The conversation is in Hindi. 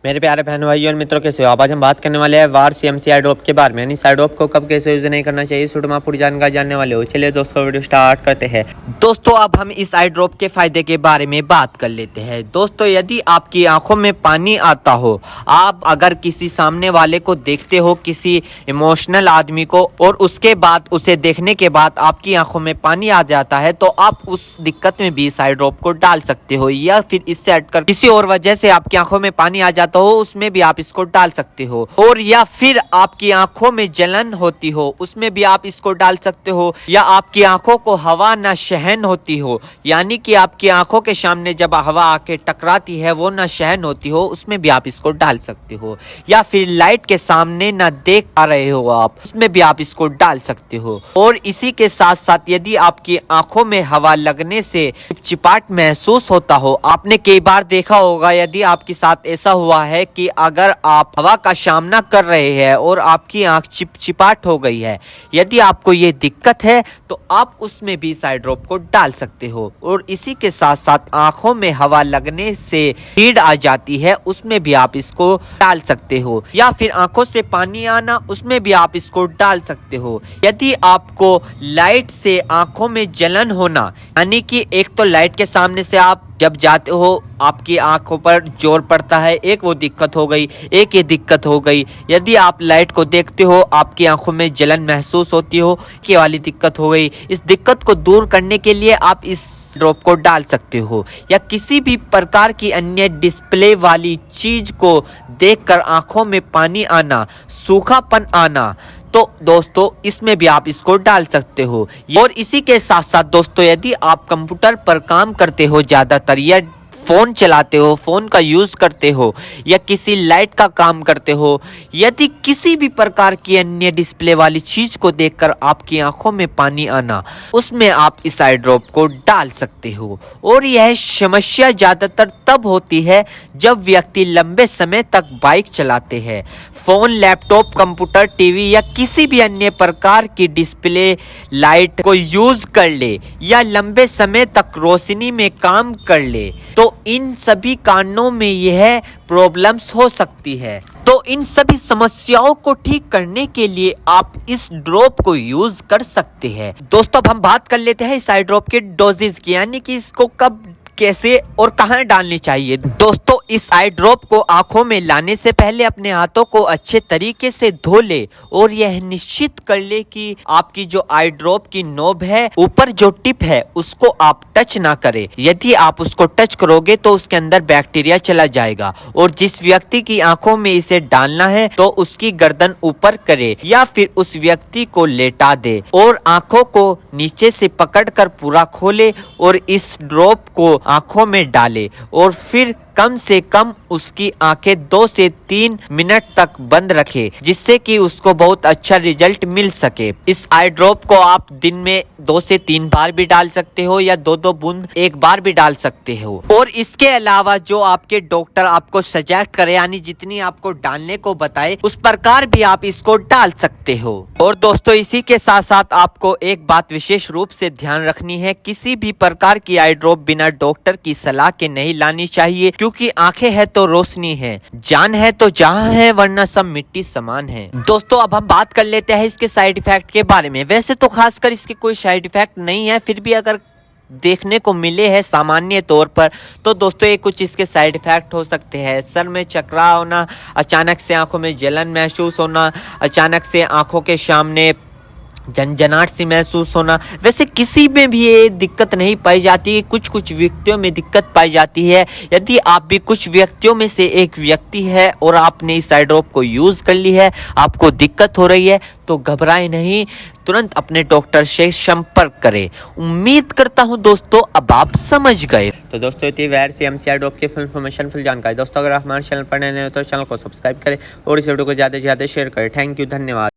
मेरे प्यारे बहन भाइयों और मित्रों, कैसे हो आप? आज हम बात करने वाले हैं वार CMC आई ड्रॉप के बारे में, यानी इस आई ड्रॉप को कब कैसे यूज नहीं करना चाहिए, इस वीडियो में आप पूरी जानकारी जानने वाले हो। चलिए दोस्तों, वीडियो स्टार्ट करते हैं। दोस्तों, अब हम इस आई ड्रॉप के फायदे के बारे में बात कर लेते हैं। दोस्तों, यदि आपकी आंखों में पानी आता हो, आप अगर किसी सामने वाले को देखते हो, किसी इमोशनल आदमी को, और उसके बाद उसे देखने के बाद आपकी आंखों में पानी आ जाता है, तो आप उस दिक्कत में भी इस आई ड्रॉप को डाल सकते हो। या फिर इससे हटकर किसी और वजह से आपकी आंखों में पानी आ जाता हो, उसमें भी आप इसको डाल सकते हो। और या फिर आपकी आंखों में जलन होती हो, उसमें भी आप इसको डाल सकते हो। या आपकी आंखों को हवा न सहन होती हो, यानी कि आपकी आंखों के सामने जब हवा आके टकराती है वो न सहन होती हो, उसमें भी आप इसको डाल सकते हो। या फिर लाइट के सामने न देख पा रहे हो आप, उसमें भी आप इसको डाल सकते हो। और इसी के साथ साथ यदि आपकी आंखों में हवा लगने से चिपचिपाहट महसूस होता हो, आपने कई बार देखा होगा, यदि आपके साथ ऐसा हुआ है कि अगर आप हवा का सामना कर रहे हैं और आपकी आंख चिपचिपाहट हो गई है, यदि आपको ये दिक्कत है तो आप उसमें भी इस आई ड्रॉप को डाल सकते हो। और इसी के साथ साथ आंखों में हवा लगने से हीट आ जाती है, उसमें भी आप इसको डाल सकते हो। या फिर आंखों से पानी आना, उसमें भी आप इसको डाल सकते हो। यदि आपको लाइट से आंखों में जलन होना, यानी कि एक तो लाइट के सामने से आप जब जाते हो आपकी आंखों पर जोर पड़ता है, एक वो दिक्कत हो गई, एक ये दिक्कत हो गई। यदि आप लाइट को देखते हो, आपकी आंखों में जलन महसूस होती हो, ये वाली दिक्कत हो गई। इस दिक्कत को दूर करने के लिए आप इस ड्रॉप को डाल सकते हो। या किसी भी प्रकार की अन्य डिस्प्ले वाली चीज को देखकर आंखों में पानी आना, सूखापन आना, तो दोस्तों इसमें भी आप इसको डाल सकते हो। और इसी के साथ साथ दोस्तों, यदि आप कंप्यूटर पर काम करते हो ज्यादातर, या फोन चलाते हो, फोन का यूज करते हो, या किसी लाइट का काम करते हो, यदि किसी भी प्रकार की अन्य डिस्प्ले वाली चीज को देखकर आपकी आंखों में पानी आना, उसमें आप इस आई ड्रॉप को डाल सकते हो। और यह समस्या ज्यादातर तब होती है जब व्यक्ति लंबे समय तक बाइक चलाते हैं, फोन, लैपटॉप, कंप्यूटर, टीवी या किसी भी अन्य प्रकार की डिस्प्ले लाइट को यूज कर ले, या लंबे समय तक रोशनी में काम कर ले, तो इन सभी कारणों में यह प्रॉब्लम्स हो सकती है। तो इन सभी समस्याओं को ठीक करने के लिए आप इस ड्रॉप को यूज कर सकते हैं। दोस्तों, अब हम बात कर लेते हैं इस आई ड्रॉप के डोजेज की, यानी कि इसको कब, कैसे और कहां डालनी चाहिए। दोस्तों, इस आई ड्रॉप को आंखों में लाने से पहले अपने हाथों को अच्छे तरीके से धो ले और यह निश्चित कर ले कि आपकी जो आई ड्रॉप की नोब है, ऊपर जो टिप है, उसको आप टच ना करें। यदि आप उसको टच करोगे तो उसके अंदर बैक्टीरिया चला जाएगा। और जिस व्यक्ति की आंखों में इसे डालना है तो उसकी गर्दन ऊपर करे, या फिर उस व्यक्ति को लेटा दे और आंखों को नीचे से पकड़कर पूरा खोले और इस ड्रॉप को आंखों में डाले। और फिर कम से कम उसकी आंखें 2 से 3 मिनट तक बंद रखे, जिससे कि उसको बहुत अच्छा रिजल्ट मिल सके। इस आई ड्रॉप को आप दिन में 2 से 3 बार भी डाल सकते हो, या 2-2 बूंद एक बार भी डाल सकते हो। और इसके अलावा जो आपके डॉक्टर आपको सजेस्ट करे, यानी जितनी आपको डालने को बताए, उस प्रकार भी आप इसको डाल सकते हो। और दोस्तों, इसी के साथ साथ आपको एक बात विशेष रूप से ध्यान रखनी है, किसी भी प्रकार की आई ड्रॉप बिना डॉक्टर की सलाह के नहीं लानी चाहिए, क्योंकि आंखें है तो रोशनी है, जान है तो जहां है, वरना सब मिट्टी समान है। दोस्तों, अब हम बात कर लेते हैं इसके साइड इफेक्ट के बारे में। वैसे तो खासकर इसके कोई साइड इफेक्ट नहीं है, फिर भी अगर देखने को मिले हैं सामान्य तौर पर, तो दोस्तों ये कुछ इसके साइड इफेक्ट हो सकते हैं। सर में चकरा होना, अचानक से आंखों में जलन महसूस होना, अचानक से आंखों के सामने झंझनाहट सी महसूस होना। वैसे किसी में भी ये दिक्कत नहीं पाई जाती, कुछ व्यक्तियों में दिक्कत पाई जाती है। यदि आप भी कुछ व्यक्तियों में से एक व्यक्ति है और आपने इस आई ड्रॉप को यूज कर ली है, आपको दिक्कत हो रही है, तो घबराए नहीं, तुरंत अपने डॉक्टर से संपर्क करें। उम्मीद करता हूं दोस्तों अब आप समझ गए। तो दोस्तों, इतनी वायर CMC आई ड्रॉप की फुल इन्फॉर्मेशन, फुल जानकारी। दोस्तों, अगर आप हमारे चैनल पर नए हो तो चैनल को सब्सक्राइब करें और इस वीडियो को ज़्यादा से ज़्यादा शेयर करें। थैंक यू, धन्यवाद।